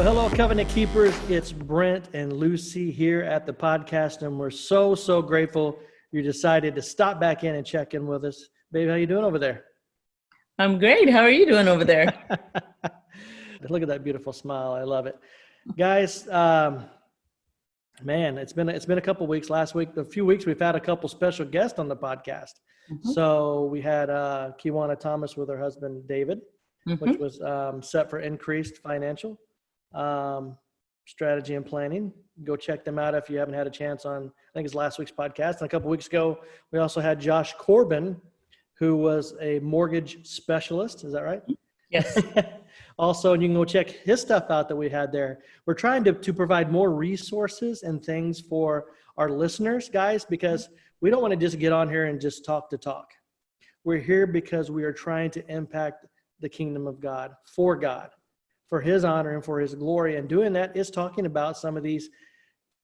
Well, hello, Covenant Keepers. It's Brent and Lucy here at the podcast, and we're so grateful you decided to stop back in and check in with us. Babe, how you doing over there? I'm great. How are you doing over there? Look at that beautiful smile. I love it. Guys, man, it's been a couple weeks. Last week, a few weeks, we've had a couple special guests on the podcast. So we had Kiwana Thomas with her husband, David, which was set for increased financial strategy and planning. Go check them out if you haven't had a chance on, I think it's last week's podcast. And a couple weeks ago, we also had Josh Corbin, who was a mortgage specialist. Is that right? Yes. Also, and you can go check his stuff out that we had there. We're trying to provide more resources and things for our listeners, guys, because we don't want to just get on here and just talk to talk. We're here because we are trying to impact the kingdom of God, for his honor and for his glory. And doing that is talking about some of these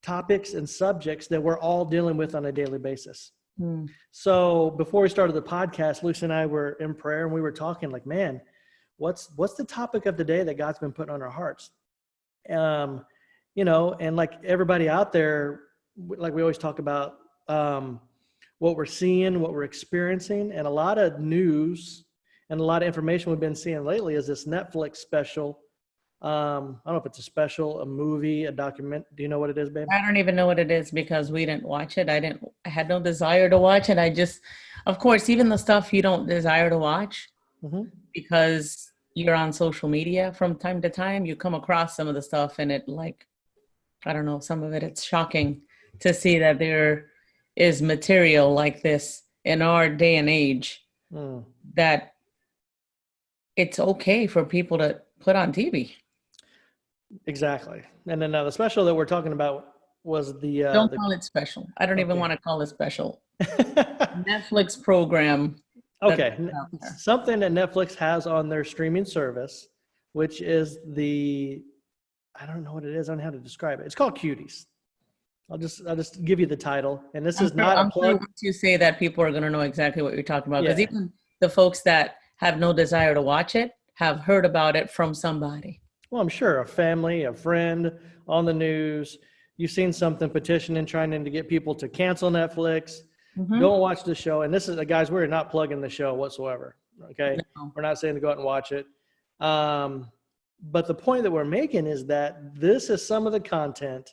topics and subjects that we're all dealing with on a daily basis. So before we started the podcast, Lucy and I were in prayer and we were talking like, man, what's the topic of the day that God's been putting on our hearts? And like everybody out there, like we always talk about what we're seeing, what we're experiencing, and a lot of news and a lot of information we've been seeing lately is this Netflix special. I don't know if it's a special, a movie, a document. Do you know what it is, babe? I don't even know what it is because we didn't watch it. I had no desire to watch it. Of course, even the stuff you don't desire to watch because you're on social media from time to time, you come across some of the stuff and I don't know, some of it, it's shocking to see that there is material like this in our day and age that it's okay for people to put on TV. Exactly. And then the special that we're talking about was don't call it special. I don't even want to call it special. Netflix program. Okay. Something that Netflix has on their streaming service, which is I don't know what it is. I don't know how to describe it. It's called Cuties. I'll just give you the title. And this is not a plug. Once you say that, people are going to know exactly what you're talking about. Because even the folks that have no desire to watch it have heard about it from somebody. Well, I'm sure a family, a friend, on the news. You've seen something petitioning, trying to get people to cancel Netflix. Don't watch the show. And this is, guys, we're not plugging the show whatsoever. Okay. No. We're not saying to go out and watch it. But the point that we're making is that this is some of the content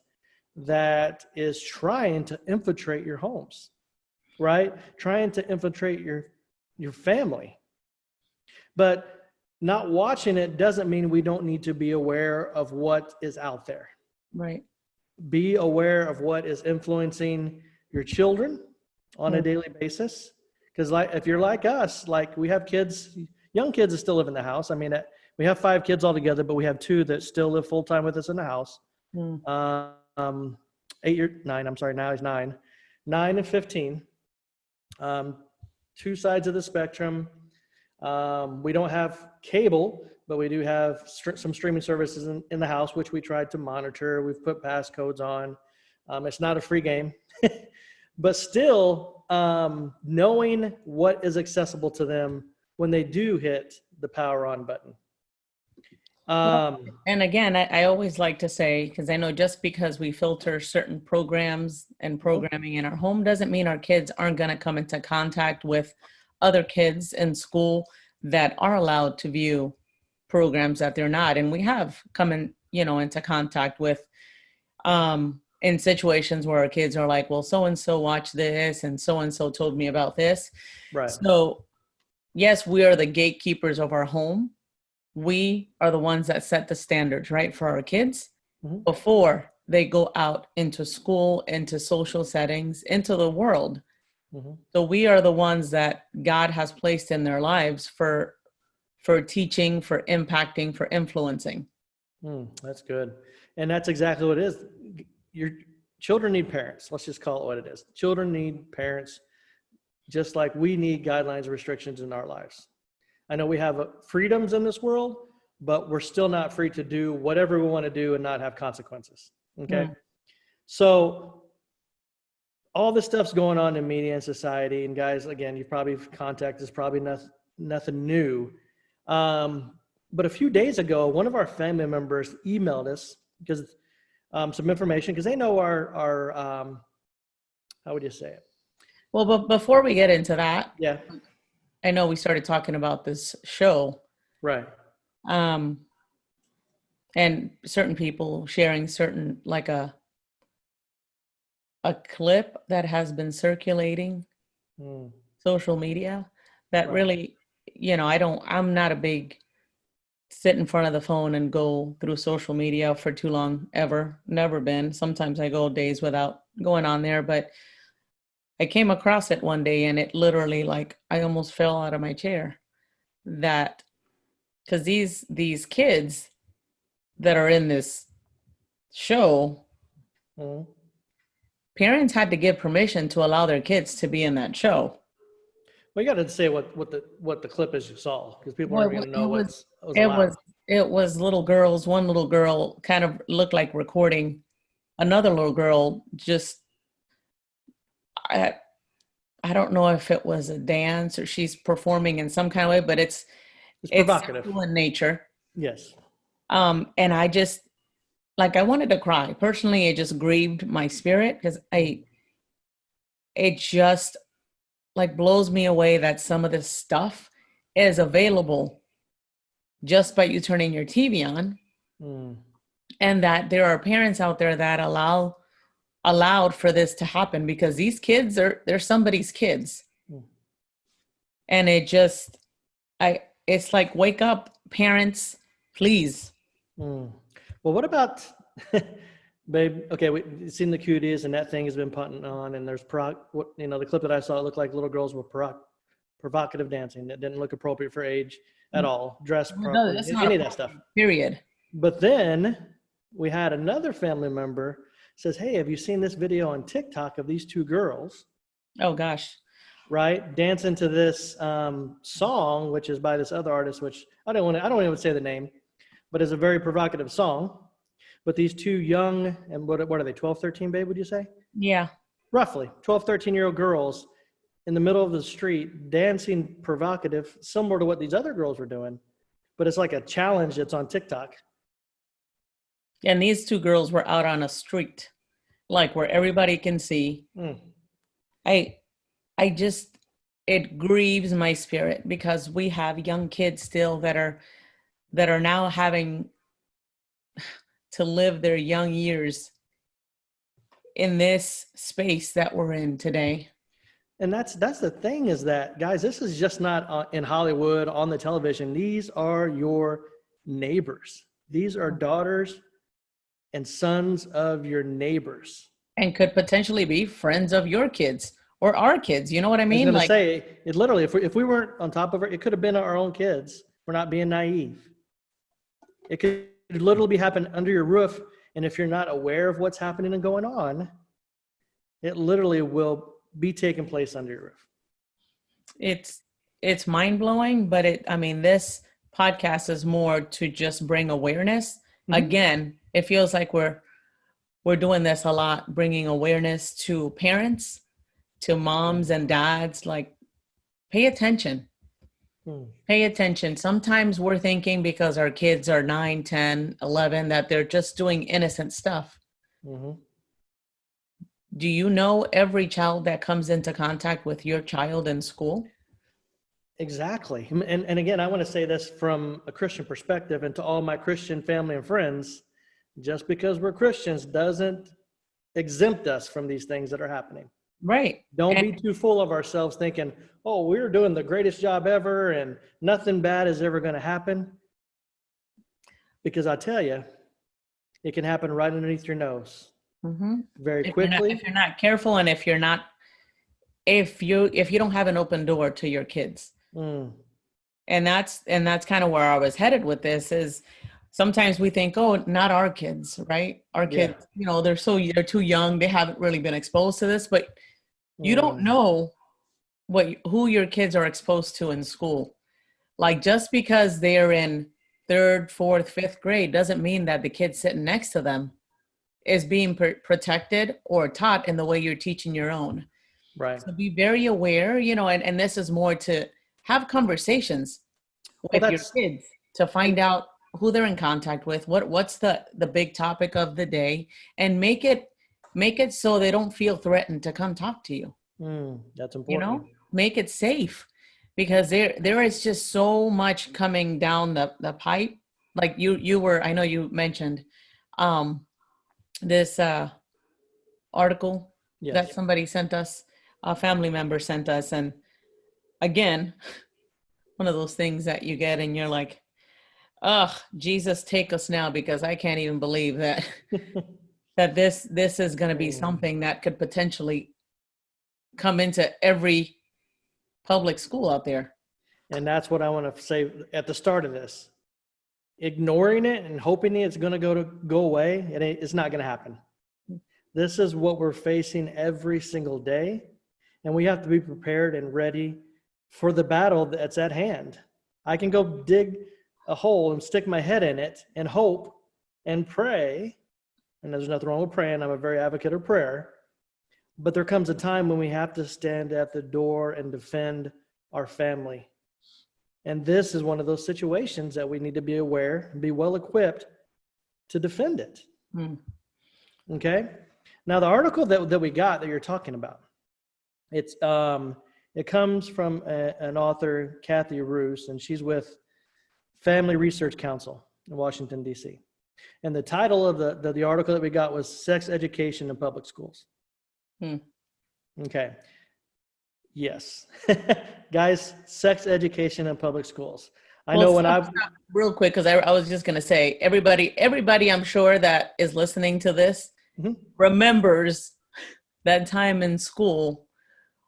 that is trying to infiltrate your homes, right? Trying to infiltrate your family. But not watching it doesn't mean we don't need to be aware of what is out there. Right. Be aware of what is influencing your children on a daily basis. Because if you're like us, like we have kids, young kids that still live in the house. I mean, we have 5 kids altogether, but we have 2 that still live full time with us in the house. 9, now he's 9 and 15. 2 sides of the spectrum. We don't have cable, but we do have some streaming services in the house, which we tried to monitor. We've put passcodes on. It's not a free game, but still knowing what is accessible to them when they do hit the power on button. And again, I always like to say, because I know just because we filter certain programs and programming in our home doesn't mean our kids aren't going to come into contact with other kids in school that are allowed to view programs that they're not. And we have come into contact with in situations where our kids are like, well, so-and-so watched this and so-and-so told me about this. Right. So yes, we are the gatekeepers of our home. We are the ones that set the standards, right, for our kids before they go out into school, into social settings, into the world. So we are the ones that God has placed in their lives for teaching, for impacting, for influencing. That's good. And that's exactly what it is. Your children need parents. Let's just call it what it is. Children need parents just like we need guidelines and restrictions in our lives. I know we have freedoms in this world, but we're still not free to do whatever we want to do and not have consequences. Okay. So all this stuff's going on in media and society. And guys, again, you've probably contacted us, probably nothing new. But a few days ago, one of our family members emailed us because some information, because they know our how would you say it? Well, but before we get into that, Yeah, I know we started talking about this show, right. um, and certain people sharing certain, like a clip that has been circulating Mm, social media that right. really, I'm not a big sit in front of the phone and go through social media for too long, ever, never been. Sometimes I go days without going on there, but I came across it one day and it literally, like, I almost fell out of my chair. That because these kids that are in this show, Mm. parents had to give permission to allow their kids to be in that show. Well, you got to say what the clip is you saw, because people Well, aren't going to know what was it allowed. was it was little girls. One little girl kind of looked like recording another little girl. Just I I don't know if it was a dance or she's performing in some kind of way, but It's it's provocative. sexual in nature. Yes. And I just, like, I wanted to cry. Personally, it just grieved my spirit because it just, like, blows me away that some of this stuff is available just by you turning your TV on, Mm. and that there are parents out there that allowed for this to happen because these kids they're somebody's kids. Mm. And it's like, wake up, parents, please. Mm. Well, what about, babe? Okay, we've seen the cuties, and that thing has been punting on. And there's the clip that I saw, it looked like little girls were provocative dancing. That didn't look appropriate for age at all. Dressed No, properly, that's not any of that stuff. period. But then we had another family member says, "Hey, have you seen this video on TikTok of these two girls, Oh gosh. right, dancing to this song, which is by this other artist, which I don't even say the name, but it's a very provocative song. But these two young, and what are they, 12, 13, babe, would you say? Yeah. Roughly 12, 13-year-old girls in the middle of the street dancing provocative, similar to what these other girls were doing. But it's like a challenge that's on TikTok. And these two girls were out on a street, like, where everybody can see. Mm. I just, it grieves my spirit because we have young kids still that are now having to live their young years in this space that we're in today. And that's the thing, is that, guys, this is just not in Hollywood on the television. These are your neighbors. These are daughters and sons of your neighbors. And could potentially be friends of your kids or our kids. You know what I I was mean? going to Like, say, it literally, if we weren't on top of it, it could have been our own kids. We're not being naive. It could literally be happening under your roof. And if you're not aware of what's happening and going on, it literally will be taking place under your roof. it's mind blowing, but this podcast is more to just bring awareness. Mhm. Again, it feels like we're doing this a lot, bringing awareness to parents, to moms and dads. Like, pay attention. Pay attention. Sometimes we're thinking because our kids are 9, 10, 11 that they're just doing innocent stuff. Mm-hmm. Do you know every child that comes into contact with your child in school? Exactly. And again, I want to say this from a Christian perspective, and to all my Christian family and friends, just because we're Christians doesn't exempt us from these things that are happening. Right. Don't be too full of ourselves thinking, oh, we're doing the greatest job ever and nothing bad is ever going to happen. Because I tell you, it can happen right underneath your nose. Mm-hmm. Very quickly. If you're not careful, and if you don't have an open door to your kids. And that's kind of where I was headed with this. Is sometimes we think, oh, not our kids, right? Our kids, they're too young, they haven't really been exposed to this, but you don't know who your kids are exposed to in school. Like, just because they're in 3rd, 4th, 5th grade doesn't mean that the kid sitting next to them is being protected or taught in the way you're teaching your own. Right. So be very aware, and this is more to have conversations with your kids. to find out who they're in contact with, what's the big topic of the day, and make it so they don't feel threatened to come talk to you. That's You important. know, make it safe, because there is just so much coming down the pipe. Like I know you mentioned this article Yes. that somebody sent us, a family member sent us, and again, one of those things that you get and you're like, oh, Jesus, take us now, because I can't even believe that that this is going to be something that could potentially come into every public school out there. And that's what I want to say at the start of this. Ignoring it and hoping it's going to go away, it's not going to happen. This is what we're facing every single day, and we have to be prepared and ready for the battle that's at hand. I can go dig a hole and stick my head in it and hope and pray, and there's nothing wrong with praying. I'm a very advocate of prayer. But there comes a time when we have to stand at the door and defend our family. And this is one of those situations that we need to be aware and be well equipped to defend it. Okay? Now, the article that we got that you're talking about, it comes from an author, Kathy Roos, and she's with Family Research Council in Washington, D.C. And the title of the article that we got was Sex Education in Public Schools. Okay. Yes. Guys, sex education in public schools. Real quick, because I was just going to say, everybody I'm sure that is listening to this remembers that time in school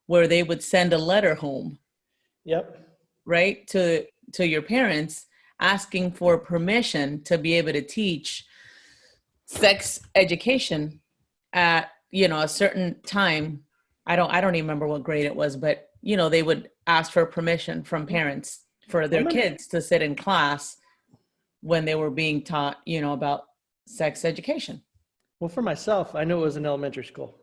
where they would send a letter home. Yep. Right? To your parents, asking for permission to be able to teach sex education at, a certain time. I don't even remember what grade it was, but they would ask for permission from parents for their kids to sit in class when they were being taught, about sex education. Well, for myself, I knew it was in elementary school.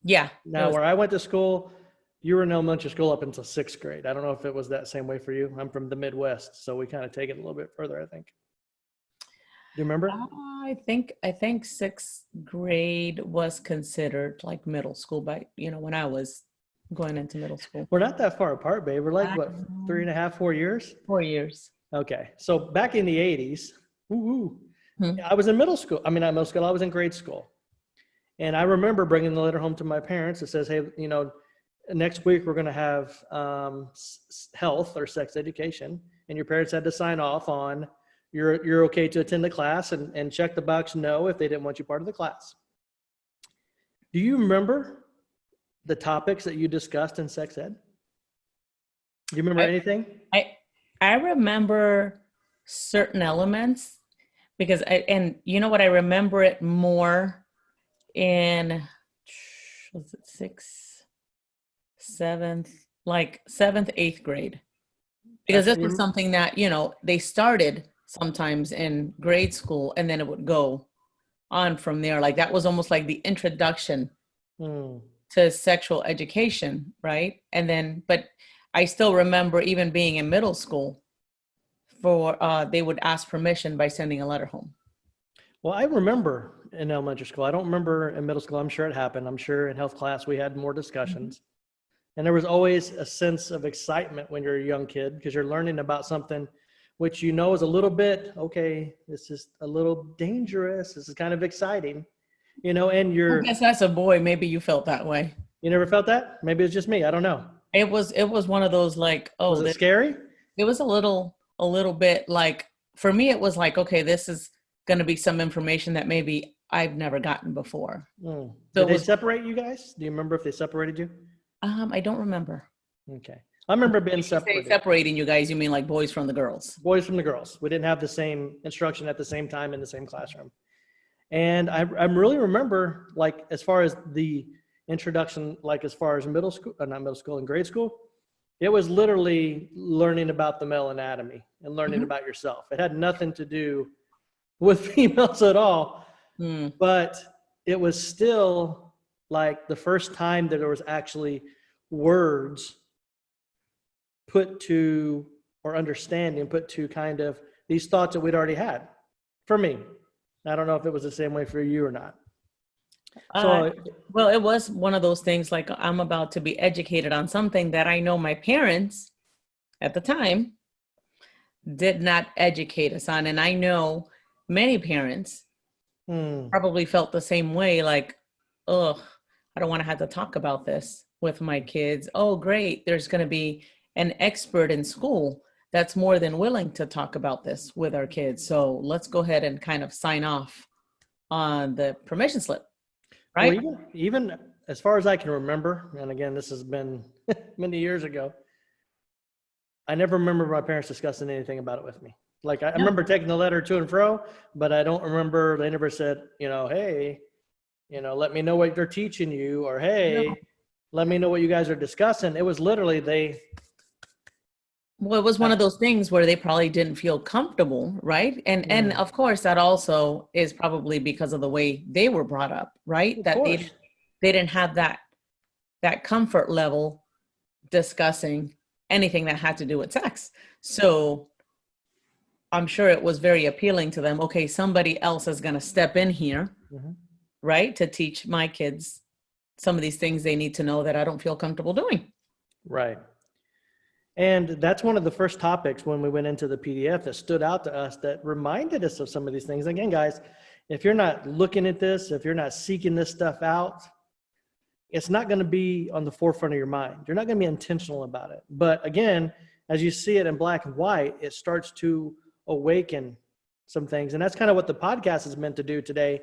Yeah. Now, where I went to school, you were in elementary school up until 6th grade. I don't know if it was that same way for you. I'm from the Midwest, so we kind of take it a little bit further, I think. Do you remember? I think 6th grade was considered like middle school by, when I was going into middle school. We're not that far apart, babe. We're like, what, 3.5, 4 years? 4 years. Okay. So back in the 80s, I was in middle school. I was in grade school. And I remember bringing the letter home to my parents that says, hey, next week we're going to have health or sex education. And your parents had to sign off on you're okay to attend the class and check the box no if they didn't want you part of the class. Do you remember the topics that you discussed in sex ed? Do you remember anything? I remember certain elements because I remember it more in, was it 6th, 7th, like 7th, 8th grade. Because this was something that, they started sometimes in grade school and then it would go on from there. Like that was almost like the introduction to sexual education, right? And then, but I still remember even being in middle school they would ask permission by sending a letter home. Well, I remember in elementary school. I don't remember in middle school. I'm sure it happened. I'm sure in health class we had more discussions. And there was always a sense of excitement when you're a young kid because you're learning about something which is a little bit, okay, this is a little dangerous. This is kind of exciting, and I guess as a boy, maybe you felt that way. You never felt that? Maybe it's just me. I don't know. It was one of those like, oh. Was it scary? It was a little bit like, for me, it was like, okay, this is going to be some information that maybe I've never gotten before. So did they separate you guys? Do you remember if they separated you? I don't remember. Okay. I remember being separated. Separating you guys, you mean like boys from the girls? Boys from the girls. We didn't have the same instruction at the same time in the same classroom. And I really remember, like, as far as the introduction, like as far as not middle school and grade school, it was literally learning about the male anatomy and learning about yourself. It had nothing to do with females at all. But it was still like the first time that there was actually words put to, or understanding put to kind of these thoughts that we'd already had. For me, I don't know if it was the same way for you or not. So, Well, it was one of those things like I'm about to be educated on something that I know my parents at the time did not educate us on. And I know many parents probably felt the same way, like, oh, I don't want to have to talk about this with my kids. Oh, great. There's going to be an expert in school that's more than willing to talk about this with our kids. So let's go ahead and kind of sign off on the permission slip. Right. well, even as far as I can remember, and again, this has been many years ago, I never remember my parents discussing anything about it with me. Like I remember taking the letter to and fro, but I don't remember, they never said, hey, let me know what they're teaching you, or hey, let me know what you guys are discussing. It was literally well, it was one of those things where they probably didn't feel comfortable, right? And of course, that also is probably because of the way they were brought up, right? That they didn't have that comfort level discussing anything that had to do with sex. So I'm sure it was very appealing to them. Okay, somebody else is going to step in here, right, to teach my kids some of these things they need to know that I don't feel comfortable doing. Right. And that's one of the first topics when we went into the PDF that stood out to us, that reminded us of some of these things. Again, guys, if you're not looking at this, if you're not seeking this stuff out, it's not going to be on the forefront of your mind. You're not going to be intentional about it. But again, as you see it in black and white, it starts to awaken some things. And that's kind of what the podcast is meant to do today,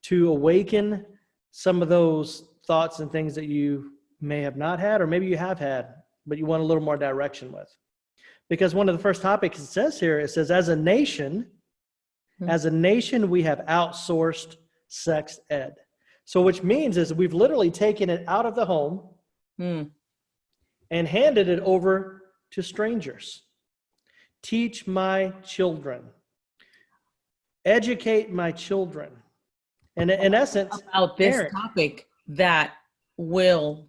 to awaken some of those thoughts and things that you may have not had, or maybe you have had, but you want a little more direction with. Because one of the first topics it says here, it says, as a nation, we have outsourced sex ed. So which means is we've literally taken it out of the home and handed it over to strangers. Teach my children. Educate my children. And in essence, about this topic that will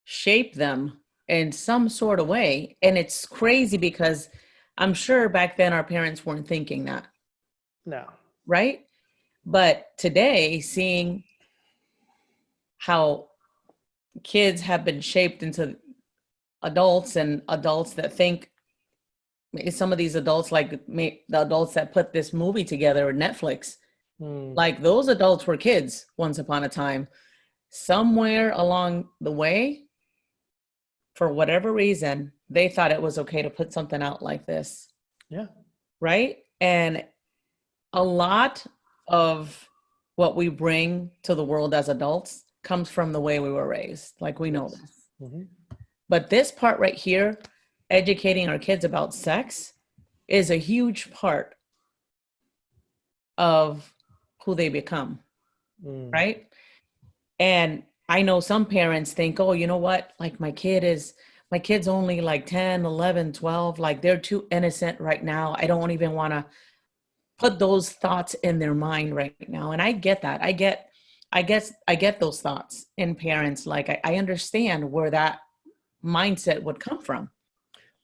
shape them in some sort of way. And it's crazy because I'm sure back then our parents weren't thinking that. No. Right? But today, seeing how kids have been shaped into adults, and adults that think, some of these adults, like the adults that put this movie together, Netflix, like those adults were kids once upon a time. Somewhere along the way, for whatever reason, they thought it was okay to put something out like this. Yeah. Right? And a lot of what we bring to the world as adults comes from the way we were raised. Like, we know this. But this part right here, educating our kids about sex, is a huge part of who they become. Right? And I know some parents think, oh, you know what? Like my kid's only like 10, 11, 12. Like they're too innocent right now. I don't even want to put those thoughts in their mind right now. And I get that. I get those thoughts in parents. Like I understand where that mindset would come from.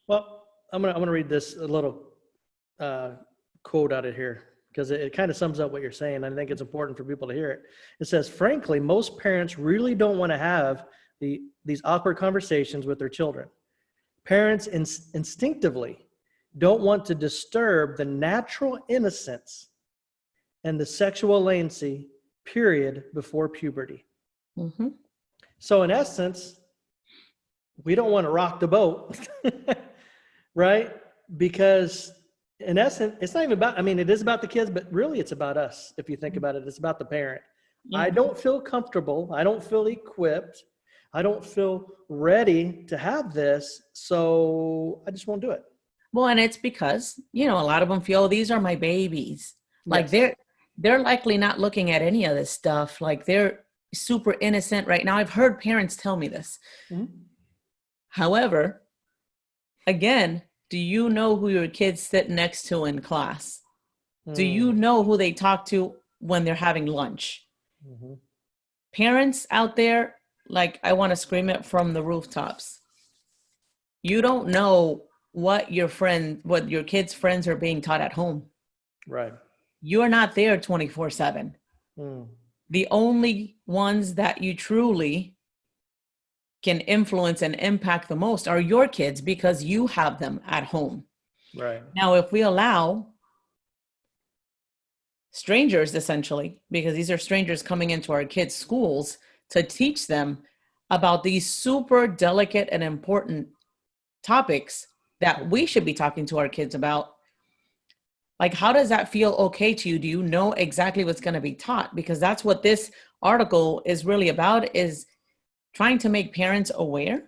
Well, I'm gonna read this a little quote out of here, because it kind of sums up what you're saying. I think it's important for people to hear it. It says, frankly, most parents really don't want to have these awkward conversations with their children. Parents instinctively don't want to disturb the natural innocence and the sexual latency period before puberty. So in essence, we don't want to rock the boat, right? Because in essence, it's not even about, it is about the kids, but really it's about us. If you think about it, it's about the parent. I don't feel comfortable. I don't feel equipped. I don't feel ready to have this. So I just won't do it. Well, and it's because, a lot of them feel these are my babies. Like they're likely not looking at any of this stuff. Like they're super innocent right now. I've heard parents tell me this. However, again, do you know who your kids sit next to in class? Do you know who they talk to when they're having lunch? Parents out there, like, I want to scream it from the rooftops. You don't know what your kids' friends are being taught at home. Right. You're not there 24/7. Mm. The only ones that you truly can influence and impact the most are your kids because you have them at home. Right. Now, if we allow strangers, essentially, because these are strangers coming into our kids' schools to teach them about these super delicate and important topics that we should be talking to our kids about, like, how does that feel okay to you? Do you know exactly what's going to be taught? Because that's what this article is really about, is trying to make parents aware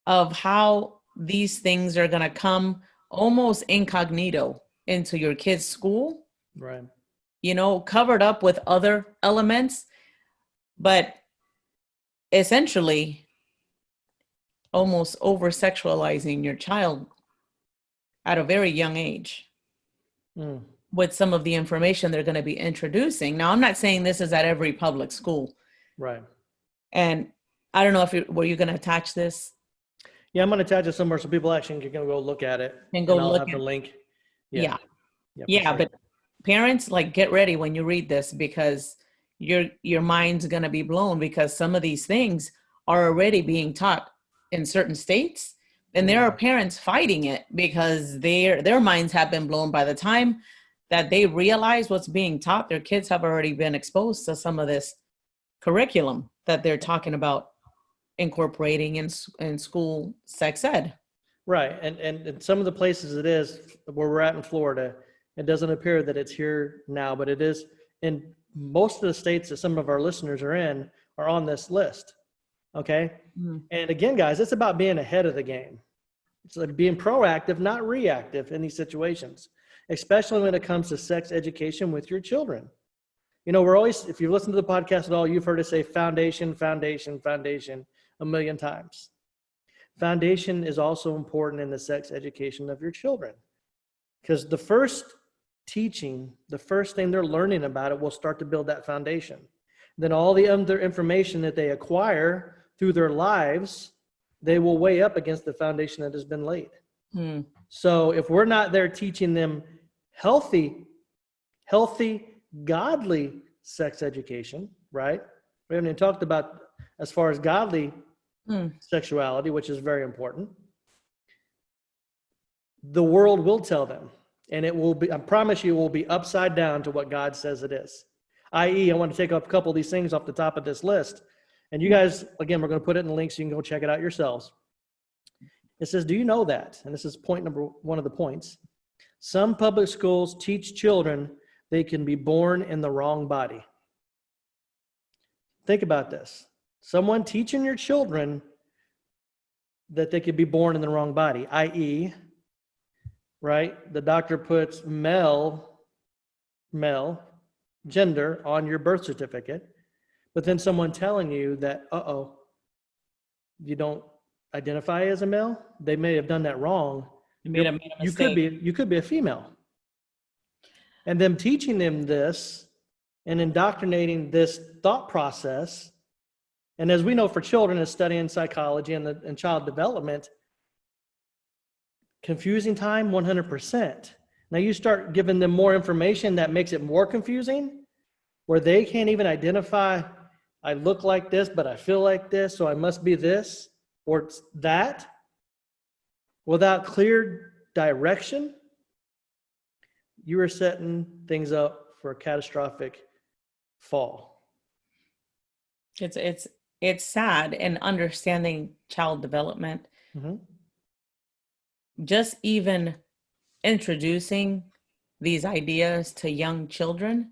of how these things are going to come almost incognito into your kids' school, Right. covered up with other elements, but essentially almost over sexualizing your child at a very young age with some of the information they're going to be introducing. Now, I'm not saying this is at every public school. Right. And I don't know if were you going to attach this? Yeah, I'm going to attach it somewhere so people actually can go look at it. And go I'll look have the at it. link. Yeah. for Yeah, sure. but parents, like, get ready when you read this, because your mind's going to be blown, because some of these things are already being taught in certain states, and there are parents fighting it because their minds have been blown. By the time that they realize what's being taught, their kids have already been exposed to some of this curriculum that they're talking about incorporating in school sex ed. Right. And in some of the places it is, where we're at in Florida, it doesn't appear that it's here now, but it is in most of the states that some of our listeners are on this list. Okay. And again, guys, it's about being ahead of the game. It's like being proactive, not reactive in these situations, especially when it comes to sex education with your children. We're always, if you've listened to the podcast at all, you've heard us say foundation, foundation, foundation a million times. Foundation is also important in the sex education of your children, because the first teaching, the first thing they're learning about it will start to build that foundation. Then all the other information that they acquire through their lives, they will weigh up against the foundation that has been laid. So if we're not there teaching them healthy, godly sex education, right? We haven't even talked about as far as godly sexuality, which is very important. The world will tell them, and it will be, I promise you, it will be upside down to what God says it is. I.e., I want to take up a couple of these things off the top of this list. And you guys, again, we're going to put it in the link so you can go check it out yourselves. It says, do you know that? And this is point number one of the points. Some public schools teach children they can be born in the wrong body. Think about this. Someone teaching your children that they could be born in the wrong body, i.e., right? The doctor puts male gender on your birth certificate, but then someone telling you that, you don't identify as a male. They may have done that wrong. You could be a female. And them teaching them this and indoctrinating this thought process. And as we know, for children, is studying psychology and child development, confusing time, 100%. Now you start giving them more information that makes it more confusing, where they can't even identify, I look like this, but I feel like this, so I must be this or that, without clear direction. You are setting things up for a catastrophic fall. It's sad in understanding child development. Just even introducing these ideas to young children,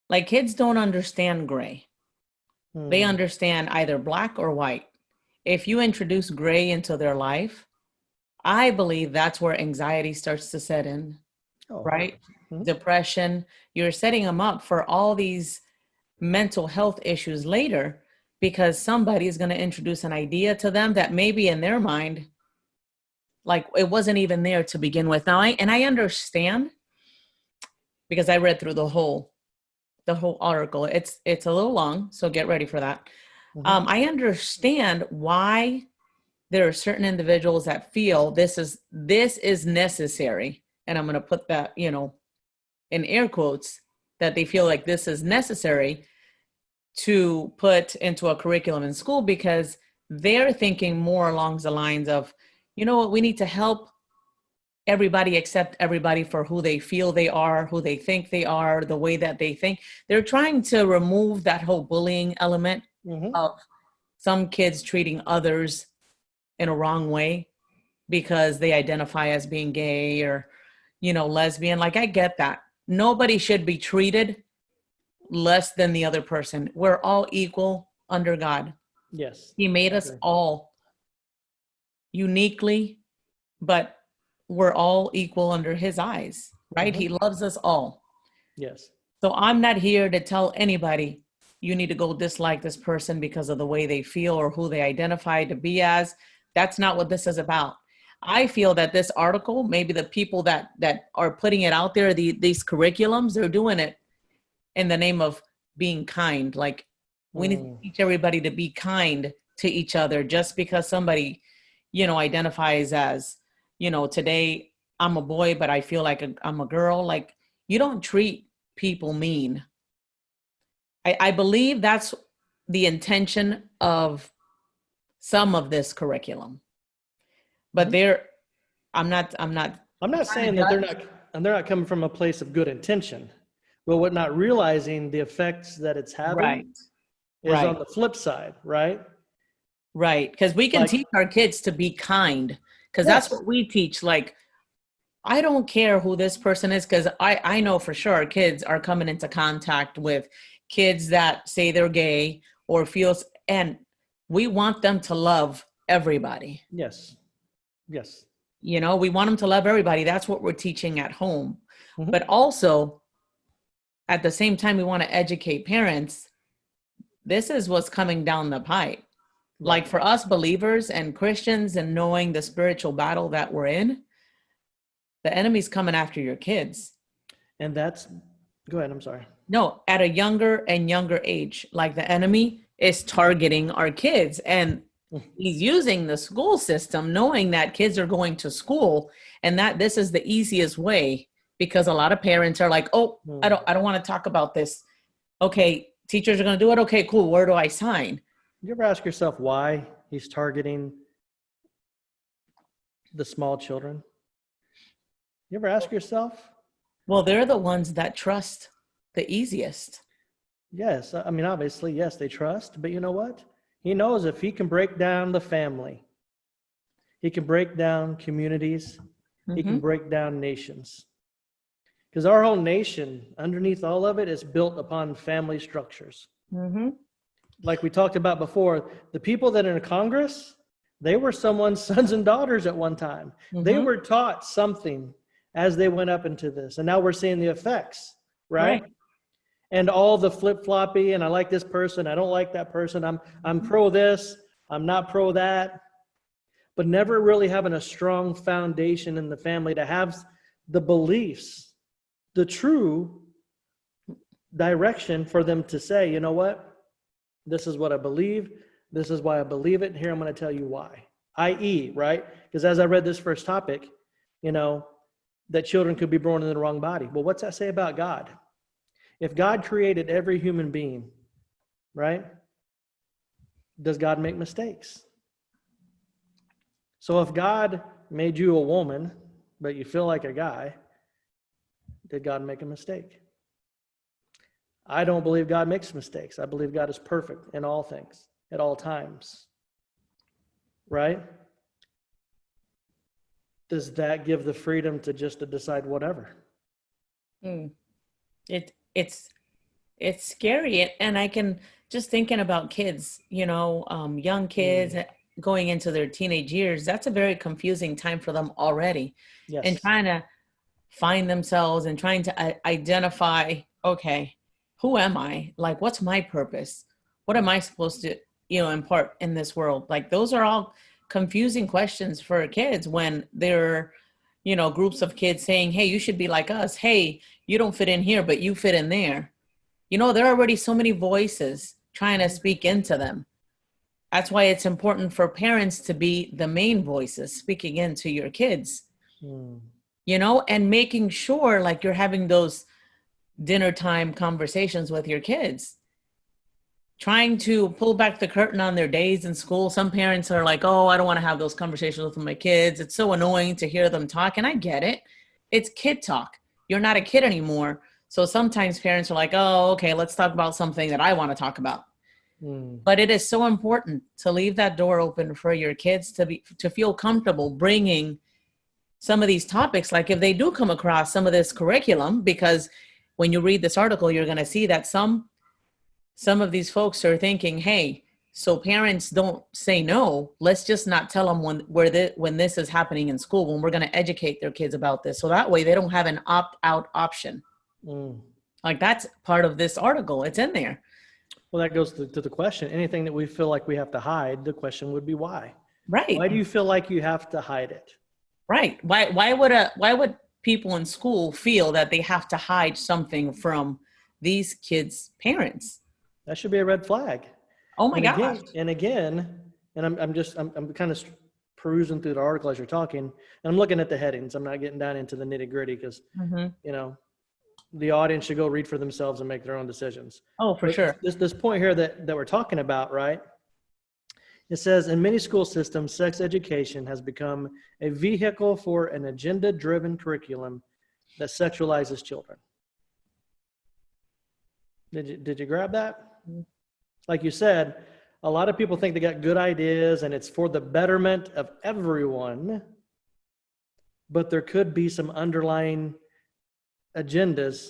like, kids don't understand gray. They understand either black or white. If you introduce gray into their life, I believe that's where anxiety starts to set in, right? Depression. You're setting them up for all these mental health issues later, because somebody is going to introduce an idea to them that maybe in their mind, like, it wasn't even there to begin with. Now, I understand, because I read through the whole article. It's a little long, so get ready for that. I understand why there are certain individuals that feel this is necessary. And I'm going to put that, in air quotes, that they feel like this is necessary to put into a curriculum in school because they're thinking more along the lines of, you know what, we need to help everybody accept everybody for who they feel they are, who they think they are, the way that they think. They're trying to remove that whole bullying element of some kids treating others in a wrong way because they identify as being gay or, lesbian. Like, I get that. Nobody should be treated less than the other person. We're all equal under God. Yes. He made us all uniquely, but we're all equal under his eyes, right? He loves us all. Yes. So I'm not here to tell anybody you need to go dislike this person because of the way they feel or who they identify to be as. That's not what this is about. I feel that this article, maybe the people that are putting it out there, these curriculums, they're doing it in the name of being kind. Like, we need to teach everybody to be kind to each other just because somebody, identifies as, today I'm a boy, but I feel like I'm a girl. Like, you don't treat people mean. I believe that's the intention of some of this curriculum. But I'm not saying that they're not coming from a place of good intention, but what not realizing the effects that it's having is on the flip side, right? Right. Because we can teach our kids to be kind, because that's what we teach. Like, I don't care who this person is, because I know for sure our kids are coming into contact with kids that say they're gay or feels, and we want them to love everybody. Yes. Yes. We want them to love everybody. That's what we're teaching at home. But also, at the same time, we want to educate parents. This is what's coming down the pipe. Like, for us believers and Christians, and knowing the spiritual battle that we're in, the enemy's coming after your kids. And go ahead, I'm sorry. No, at a younger and younger age. Like, the enemy is targeting our kids, and he's using the school system, knowing that kids are going to school and that this is the easiest way, because a lot of parents are like, I don't want to talk about this. Okay, teachers are going to do it. Okay, cool. Where do I sign? You ever ask yourself why he's targeting the small children? You ever ask yourself? Well, they're the ones that trust the easiest. Yes. I mean, obviously, yes, they trust. But you know what? He knows if he can break down the family, he can break down communities, he can break down nations. Because our whole nation, underneath all of it, is built upon family structures. Like we talked about before, the people that are in Congress, they were someone's sons and daughters at one time. They were taught something as they went up into this. And now we're seeing the effects, right? And all the flip-floppy, and I like this person, I don't like that person, I'm pro this, I'm not pro that. But never really having a strong foundation in the family to have the beliefs, the true direction for them to say, you know what? This is what I believe. This is why I believe it. Here, I'm going to tell you why. I.e., right? Because as I read this first topic, that children could be born in the wrong body. Well, what's that say about God? If God created every human being, right? Does God make mistakes? So if God made you a woman, but you feel like a guy, did God make a mistake? I don't believe God makes mistakes. I believe God is perfect in all things, at all times. Right? Does that give the freedom to just to decide whatever? It's scary. And I can just thinking about kids, young kids going into their teenage years, that's a very confusing time for them already. Yes. And trying to find themselves and trying to identify, okay, who am I? Like, what's my purpose? What am I supposed to, impart in this world? Like, those are all confusing questions for kids when they're, groups of kids saying, hey, you should be like us. Hey, you don't fit in here, but you fit in there. There are already so many voices trying to speak into them. That's why it's important for parents to be the main voices speaking into your kids, Mm. and making sure like you're having those dinner time conversations with your kids, trying to pull back the curtain on their days in school. Some parents are like, oh, I don't want to have those conversations with my kids. It's so annoying to hear them talk. And I get it. It's kid talk. You're not a kid anymore. So sometimes parents are like, oh, okay, let's talk about something that I want to talk about. Mm. But it is so important to leave that door open for your kids to feel comfortable bringing some of these topics. Like if they do come across some of this curriculum, because when you read this article, you're going to see that some of these folks are thinking, hey, so parents don't say no. Let's just not tell them when this is happening in school, when we're going to educate their kids about this. So that way they don't have an opt-out option. Mm. Like that's part of this article. It's in there. Well, that goes to the question. Anything that we feel like we have to hide, the question would be why? Right. Why do you feel like you have to hide it? Right. Why would people in school feel that they have to hide something from these kids' parents? That should be a red flag. Oh my gosh. Again, I'm kind of perusing through the article as you're talking, and I'm looking at the headings. I'm not getting down into the nitty gritty because, the audience should go read for themselves and make their own decisions. Oh, for sure. This point here that we're talking about, right? It says, in many school systems, sex education has become a vehicle for an agenda-driven curriculum that sexualizes children. Did you grab that? Like you said, a lot of people think they got good ideas and it's for the betterment of everyone, but there could be some underlying agendas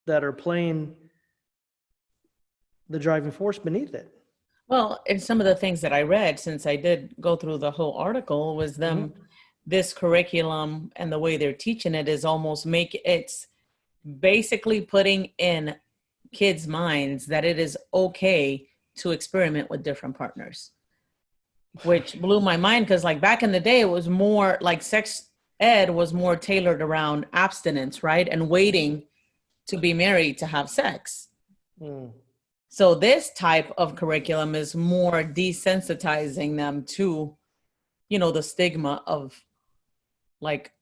that are playing the driving force beneath it. Well, and some of the things that I read, since I did go through the whole article, was them, this curriculum and the way they're teaching it is almost it's basically putting in kids' minds that it is okay to experiment with different partners, which blew my mind because like back in the day, it was more like sex ed was more tailored around abstinence, right? And waiting to be married to have sex. Mm. So this type of curriculum is more desensitizing them to, the stigma of like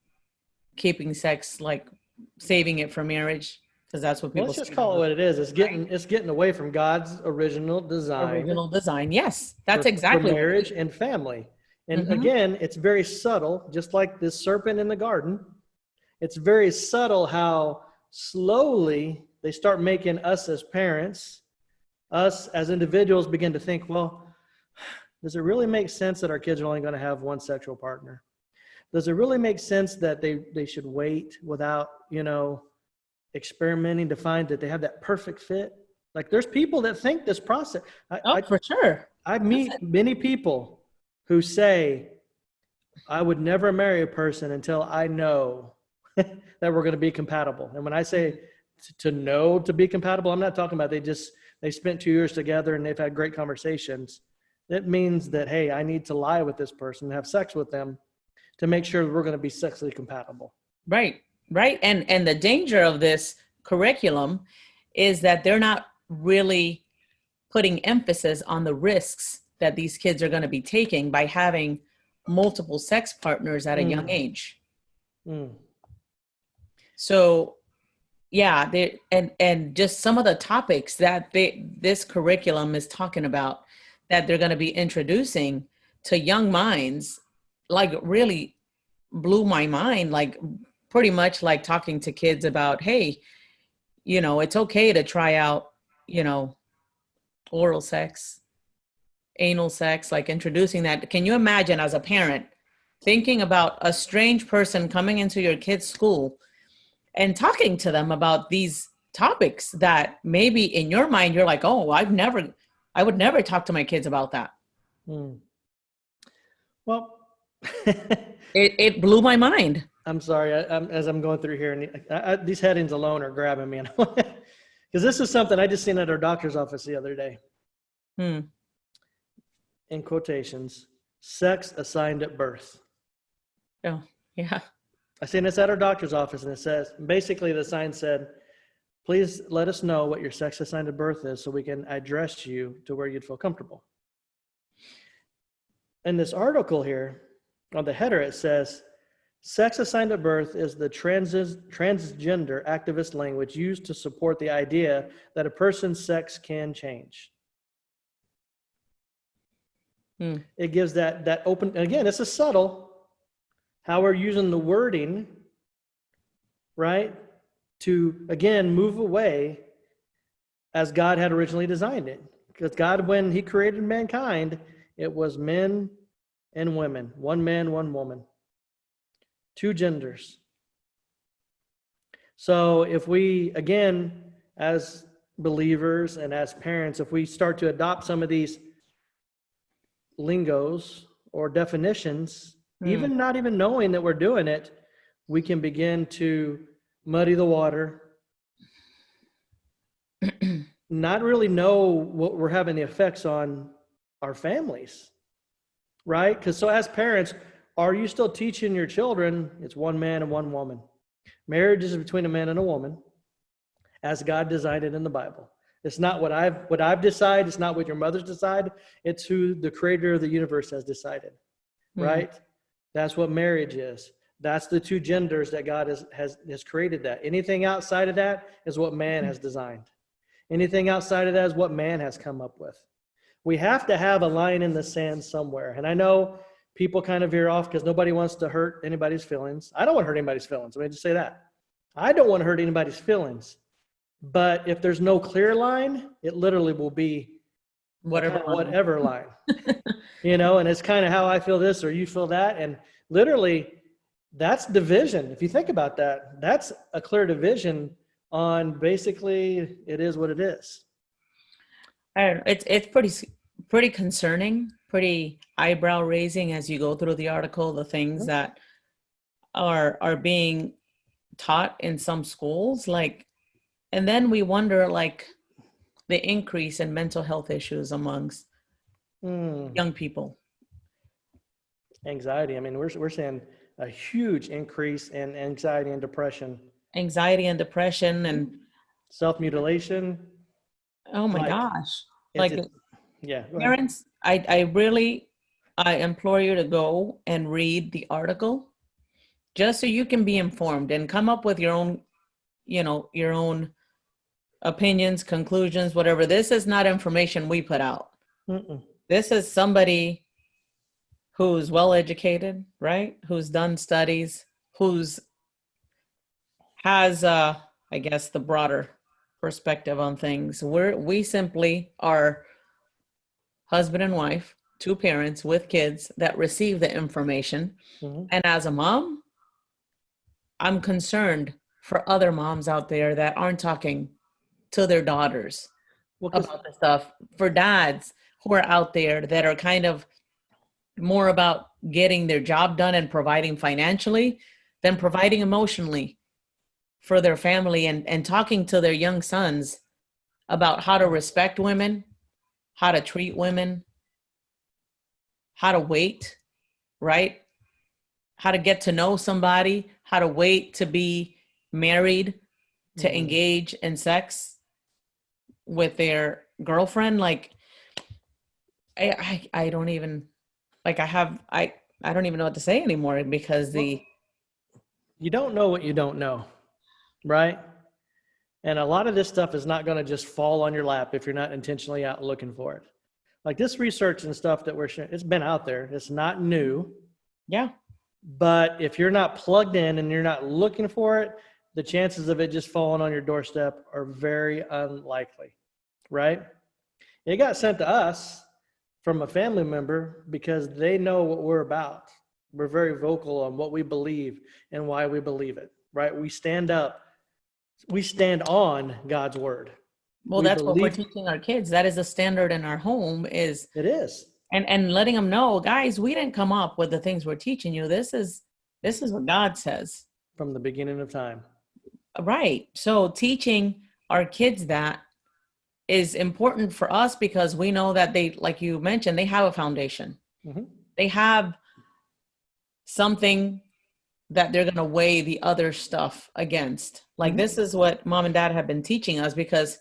keeping sex, like saving it for marriage, because that's what people. Let's just call it what it is. It's getting away from God's original design. Original design, yes, that's exactly for marriage and family. And again, it's very subtle, just like this serpent in the garden. It's very subtle how slowly they start making us as parents, us as individuals begin to think, well, does it really make sense that our kids are only going to have one sexual partner? Does it really make sense that they should wait without, experimenting to find that they have that perfect fit? Like there's people that think this process. For sure. I meet many people who say, I would never marry a person until I know that we're going to be compatible. And when I say to know to be compatible, I'm not talking about they spent 2 years together and they've had great conversations. It means that, hey, I need to lie with this person and have sex with them to make sure we're going to be sexually compatible. Right. And the danger of this curriculum is that they're not really putting emphasis on the risks that these kids are going to be taking by having multiple sex partners at a young age. So, yeah, and just some of the topics that this curriculum is talking about that they're going to be introducing to young minds, like really blew my mind. Like pretty much like talking to kids about, hey, it's okay to try out, oral sex, anal sex, like introducing that. Can you imagine as a parent thinking about a strange person coming into your kid's school and talking to them about these topics that maybe in your mind, you're like, oh, I would never talk to my kids about that. Well, it blew my mind. I'm sorry. As I'm going through here, and these headings alone are grabbing me. Because this is something I just seen at our doctor's office the other day. In quotations, sex assigned at birth. Oh, yeah. I seen this at our doctor's office, and it says, basically the sign said, please let us know what your sex assigned at birth is so we can address you to where you'd feel comfortable. in this article here, on the header, it says, sex assigned at birth is the transgender activist language used to support the idea that a person's sex can change. It gives that open, again, it's a subtle, how we're using the wording, right, to, again, move away as God had originally designed it. Because God, when he created mankind, it was men and women, one man, one woman, two genders. So if we, again, as believers and as parents, if we start to adopt some of these lingos or definitions, even not even knowing that we're doing it, we can begin to muddy the water, not really know what we're having the effects on our families, right? Because so as parents, are you still teaching your children it's one man and one woman? Marriage is between a man and a woman, as God designed it in the Bible. It's not what I've decided. It's not what your mothers decide. It's who the creator of the universe has decided, right? That's what marriage is. That's the two genders that God has created that. Anything outside of that is what man has designed. Anything outside of that is what man has come up with. We have to have a line in the sand somewhere. And I know people kind of veer off because nobody wants to hurt anybody's feelings. I don't want to hurt anybody's feelings. Let me just say that. I don't want to hurt anybody's feelings. But if there's no clear line, it literally will be whatever line. And it's kind of how I feel this or you feel that. And literally, that's division. If you think about that, that's a clear division on basically it is what it is. I don't know. It's pretty concerning, pretty eyebrow raising as you go through the article, the things that are being taught in some schools, and then we wonder the increase in mental health issues amongst young people. Anxiety. I mean, we're seeing a huge increase in anxiety and depression. Anxiety and depression and self-mutilation. Oh my gosh. Yeah. Parents, I implore you to go and read the article just so you can be informed and come up with your own, your own opinions, conclusions, whatever. This is not information we put out. This is somebody who's well-educated, right? Who's done studies, has, I guess, the broader perspective on things. We simply are husband and wife, two parents with kids that receive the information. And as a mom, I'm concerned for other moms out there that aren't talking to their daughters about this stuff, for dads who are out there that are kind of more about getting their job done and providing financially than providing emotionally for their family, and talking to their young sons about how to respect women, how to treat women, how to wait, right? How to get to know somebody, how to wait to be married, to engage in sex with their girlfriend. I don't even, I don't even know what to say anymore, because you don't know what you don't know. Right? And a lot of this stuff is not going to just fall on your lap if you're not intentionally out looking for it. Like this research and stuff that we're sharing, it's been out there. It's not new. Yeah. But if you're not plugged in and you're not looking for it, the chances of it just falling on your doorstep are very unlikely. Right? It got sent to us from a family member because they know what we're about. We're very vocal on what we believe and why we believe it. Right? We stand up. We stand on God's word. Well, that's what we're teaching our kids. That is the standard in our home. It is. And letting them know, guys, we didn't come up with the things we're teaching you. This is what God says. From the beginning of time. Right. So teaching our kids that is important for us because we know that they, like you mentioned, they have a foundation. They have something that they're going to weigh the other stuff against. This is what mom and dad have been teaching us, because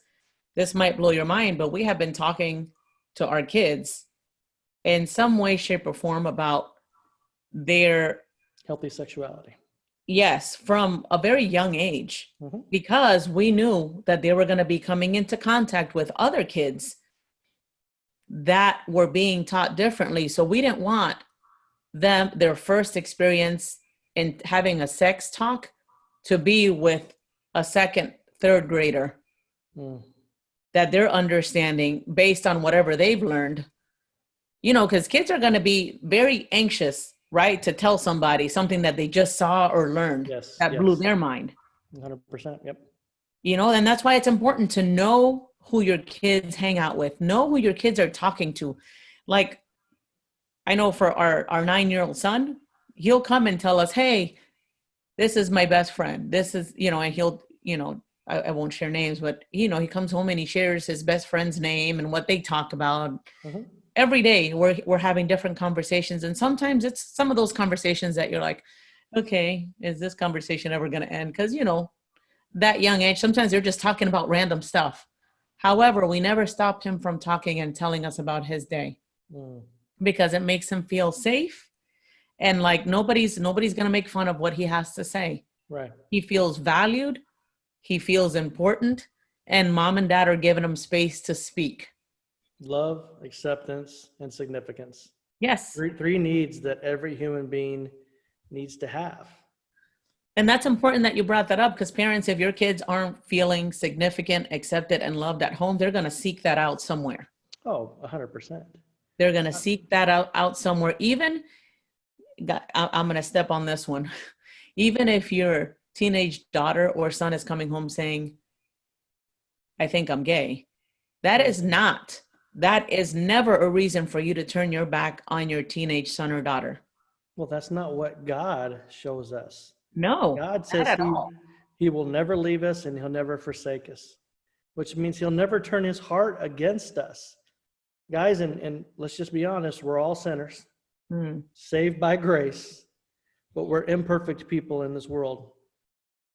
this might blow your mind, but we have been talking to our kids in some way, shape, or form about their, Healthy sexuality. yes, from a very young age, Mm-hmm. because we knew that they were going to be coming into contact with other kids that were being taught differently. So we didn't want them, their first experience in having a sex talk, to be with a second, third grader Mm. that they're understanding based on whatever they've learned. You know, because kids are going to be very anxious, right, to tell somebody something that they just saw or learned Yes. that blew their mind. 100%. Yep. You know, and that's why it's important to know who your kids hang out with, know who your kids are talking to. Like, I know for our 9-year-old son, he'll come and tell us, hey, this is my best friend. This is, you know, and he'll, you know, I won't share names, but, you know, he comes home and he shares his best friend's name and what they talk about. Mm-hmm. Every day we're having different conversations. And sometimes it's some of those conversations that you're like, okay, is this conversation ever going to end? Because, you know, that young age, sometimes they're just talking about random stuff. However, we never stopped him from talking and telling us about his day because it makes him feel safe. And like nobody's going to make fun of what he has to say. Right. He feels valued. He feels important. And mom and dad are giving him space to speak. Love, acceptance, and significance. Yes. Three needs that every human being needs to have. And that's important that you brought that up, because parents, if your kids aren't feeling significant, accepted, and loved at home, they're going to seek that out somewhere. Oh, 100%. They're going to seek that out somewhere. Even, I'm going to step on this one. Even if your teenage daughter or son is coming home saying, I think I'm gay, that is never a reason for you to turn your back on your teenage son or daughter. Well, that's not what God shows us. No, God says he will never leave us and he'll never forsake us, which means he'll never turn his heart against us. Guys, and let's just be honest, we're all sinners, saved by grace, but we're imperfect people in this world.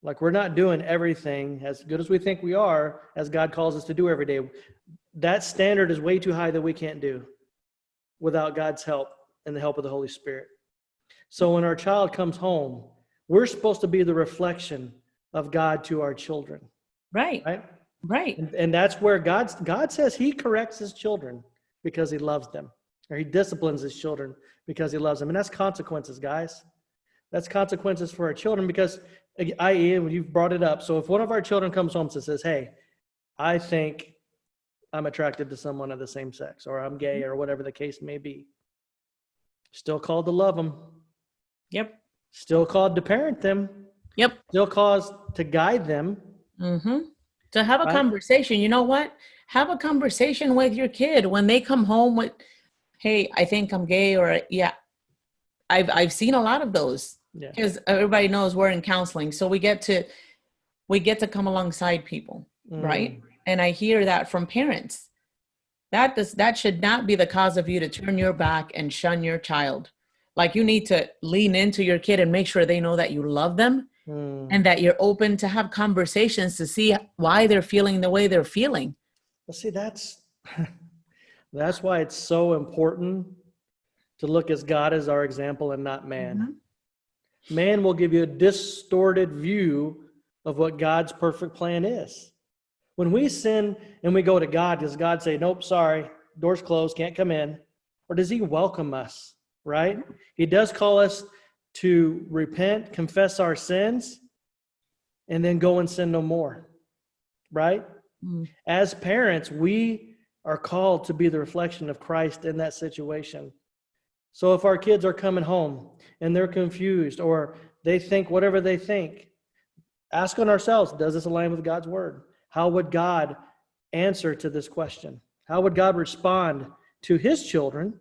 Like, we're not doing everything as good as we think we are, as God calls us to do every day. That standard is way too high that we can't do without God's help and the help of the Holy Spirit. So when our child comes home, we're supposed to be the reflection of God to our children. Right. And that's where God says he corrects his children because he loves them, or he disciplines his children because he loves them. And that's consequences, guys. That's consequences for our children, because, i.e., when you've brought it up. So if one of our children comes home and says, hey, I think I'm attracted to someone of the same sex, or I'm gay, or whatever the case may be, still called to love them. Yep. Still called to parent them. Yep. Still called to guide them. Mm-hmm. To have a conversation. You know what? Have a conversation with your kid when they come home with, hey, I think I'm gay, or yeah. I've seen a lot of those, because everybody knows we're in counseling. So we get to come alongside people, right? And I hear that from parents. That should not be the cause of you to turn your back and shun your child. Like, you need to lean into your kid and make sure they know that you love them and that you're open to have conversations to see why they're feeling the way they're feeling. Well, see, that's why it's so important to look as God as our example and not man. Man will give you a distorted view of what God's perfect plan is. When we sin and we go to God, does God say, nope, sorry, door's closed, can't come in? Or does he welcome us, right? He does call us to repent, confess our sins, and then go and sin no more, right? As parents, we are called to be the reflection of Christ in that situation. So if our kids are coming home and they're confused, or they think whatever they think, ask on ourselves, does this align with God's word? How would God answer to this question? How would God respond to his children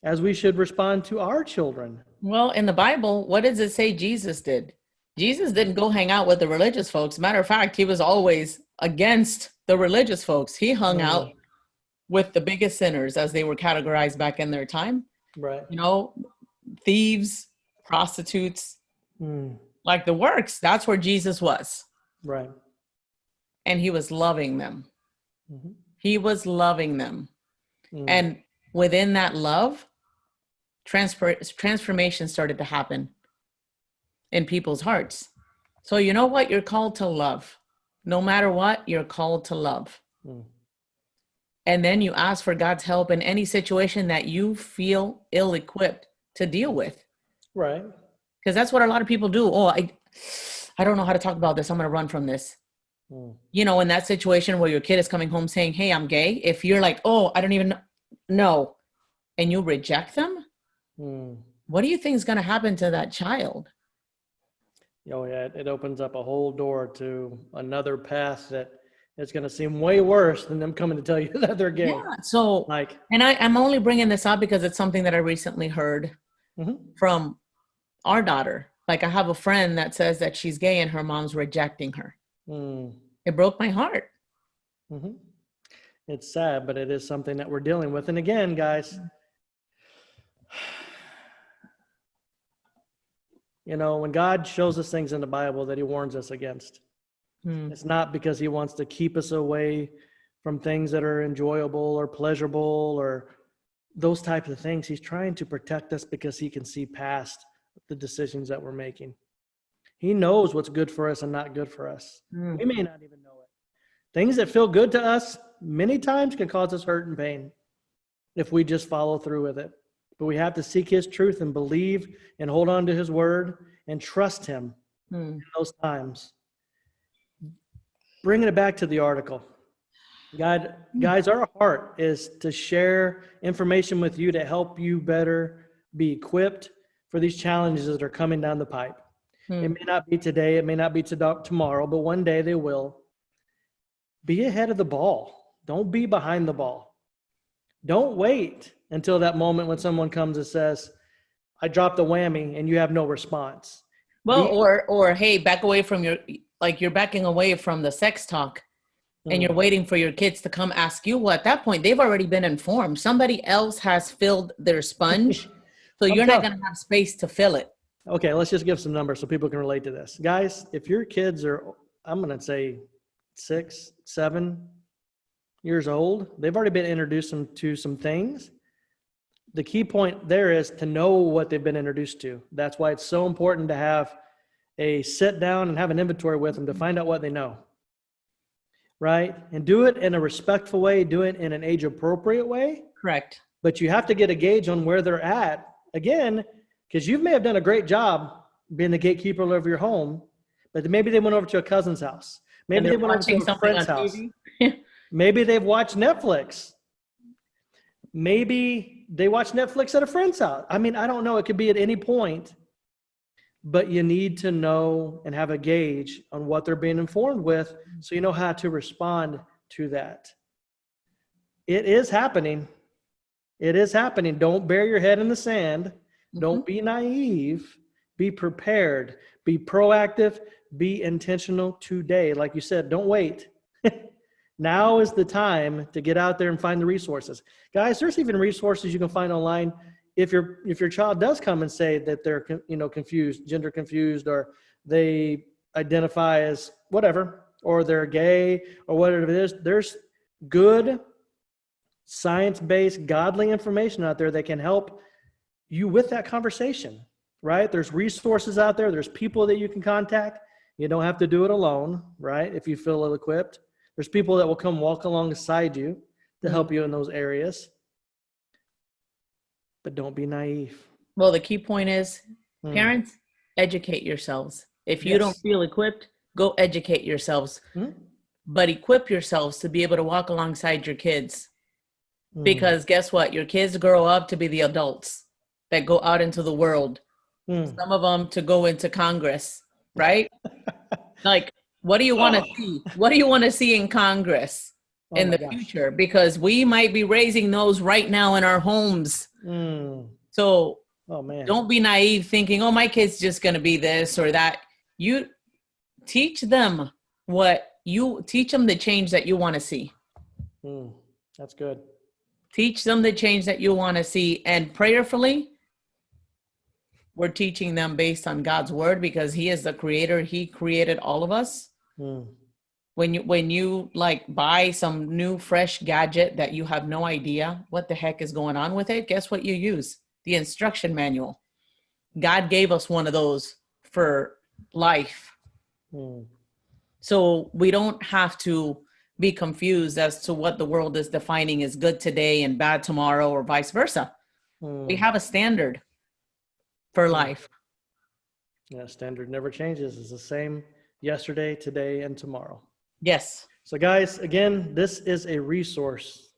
as we should respond to our children? Well, in the Bible, what does it say Jesus did? Jesus didn't go hang out with the religious folks. Matter of fact, he was always against the religious folks. He hung out with the biggest sinners, as they were categorized back in their time. Right. You know, thieves, prostitutes, like the works. That's where Jesus was. Right. And he was loving them. He was loving them. And within that love, transformation started to happen in people's hearts. So you know what? You're called to love. No matter what, you're called to love. Mm. And then you ask for God's help in any situation that you feel ill-equipped to deal with. Right. Because that's what a lot of people do. Oh, I don't know how to talk about this. I'm going to run from this. Mm. You know, in that situation where your kid is coming home saying, hey, I'm gay. If you're like, oh, I don't even know, and you reject them, what do you think is going to happen to that child? Oh, yeah. It opens up a whole door to another path that is going to seem way worse than them coming to tell you that they're gay. Yeah. So, Like, and I'm only bringing this up because it's something that I recently heard from our daughter. Like, I have a friend that says that she's gay and her mom's rejecting her. It broke my heart. It's sad, but it is something that we're dealing with. And again, guys, you know, when God shows us things in the Bible that he warns us against, it's not because he wants to keep us away from things that are enjoyable or pleasurable or those types of things. He's trying to protect us because he can see past the decisions that we're making. He knows what's good for us and not good for us. We may not even know it. Things that feel good to us many times can cause us hurt and pain if we just follow through with it. But we have to seek his truth and believe and hold on to his word and trust him in those times. Bringing it back to the article. Guys, our heart is to share information with you to help you better be equipped for these challenges that are coming down the pipe. It may not be today, it may not be tomorrow, but one day they will. Be ahead of the ball. Don't be behind the ball. Don't wait until that moment when someone comes and says, I dropped a whammy, and you have no response. Well, or hey, back away from you're backing away from the sex talk and you're waiting for your kids to come ask you. Well, at that point, they've already been informed. Somebody else has filled their sponge. So you're not going to have space to fill it. Okay, let's just give some numbers so people can relate to this. Guys, if your kids are, I'm going to say 6, 7 years old, they've already been introduced to some things. The key point there is to know what they've been introduced to. That's why it's so important to have a sit down and have an inventory with them to find out what they know. Right? And do it in a respectful way, do it in an age appropriate way. Correct. But you have to get a gauge on where they're at. Again, because you may have done a great job being the gatekeeper of your home, but maybe they went over to a cousin's house. Maybe they went over to a friend's house. Maybe they've watched Netflix. Maybe they watch Netflix at a friend's house. I mean, I don't know. It could be at any point, but you need to know and have a gauge on what they're being informed with so you know how to respond to that. It is happening. It is happening. Don't bury your head in the sand. Don't be naive. Be prepared. Be proactive. Be intentional today. Like you said, don't wait. Now is the time to get out there and find the resources. Guys, there's even resources you can find online if your child does come and say that they're confused, gender confused, or they identify as whatever, or they're gay, or whatever it is. There's good science-based, godly information out there that can help you with that conversation, right? There's resources out there. There's people that you can contact. You don't have to do it alone, right? If you feel ill-equipped. There's people that will come walk alongside you to help you in those areas. But don't be naive. Well, the key point is, parents, educate yourselves. If you don't feel equipped, go educate yourselves. But equip yourselves to be able to walk alongside your kids. Because guess what? Your kids grow up to be the adults that go out into the world. Some of them to go into Congress, right? Like, what do you want to see? What do you want to see in Congress in the future? Because we might be raising those right now in our homes. So don't be naive thinking, oh, my kid's just going to be this or that. You teach them the change that you want to see. That's good. Teach them the change that you want to see. And prayerfully, we're teaching them based on God's word because he is the creator. He created all of us. when you like buy some new fresh gadget that you have no idea what the heck is going on with it, guess what you use? The instruction manual. God gave us one of those for life. So we don't have to be confused as to what the world is defining as good today and bad tomorrow, or vice versa. We have a standard for life. Yeah, standard never changes. It's the same yesterday, today, and tomorrow. Yes. So guys, again, this is a resource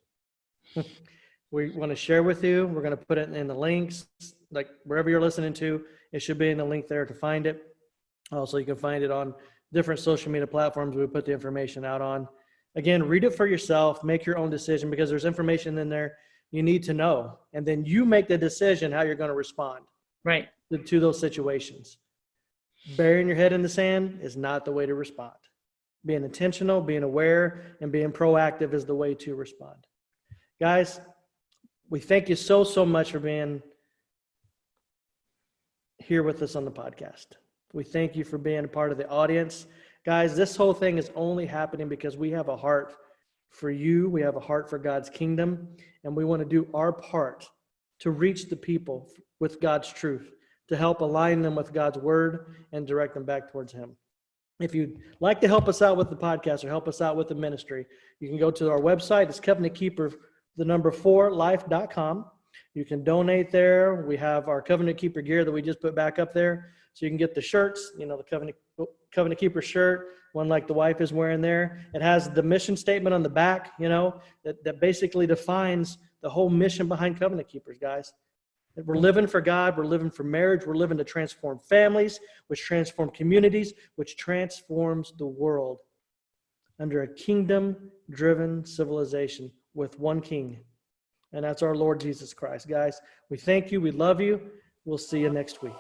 we want to share with you. We're going to put it in the links, like wherever you're listening to, it should be in the link there to find it. Also, you can find it on different social media platforms we put the information out on. Again, read it for yourself, make your own decision, because there's information in there you need to know. And then you make the decision how you're going to respond Right. to those situations. Burying your head in the sand is not the way to respond. Being intentional, being aware, and being proactive is the way to respond. Guys, we thank you so much for being here with us on the podcast. We thank you for being a part of the audience. Guys, this whole thing is only happening because we have a heart for you. We have a heart for God's kingdom, and we want to do our part to reach the people with God's truth, to help align them with God's word and direct them back towards Him. If you'd like to help us out with the podcast or help us out with the ministry, you can go to our website. It's covenantkeeper4life.com. You can donate there. We have our Covenant Keeper gear that we just put back up there. So you can get the shirts, the Covenant Keeper shirt, one like the wife is wearing there. It has the mission statement on the back, that basically defines the whole mission behind Covenant Keepers, guys. We're living for God. We're living for marriage. We're living to transform families, which transform communities, which transforms the world under a kingdom-driven civilization with one king. And that's our Lord Jesus Christ. Guys, we thank you. We love you. We'll see you next week.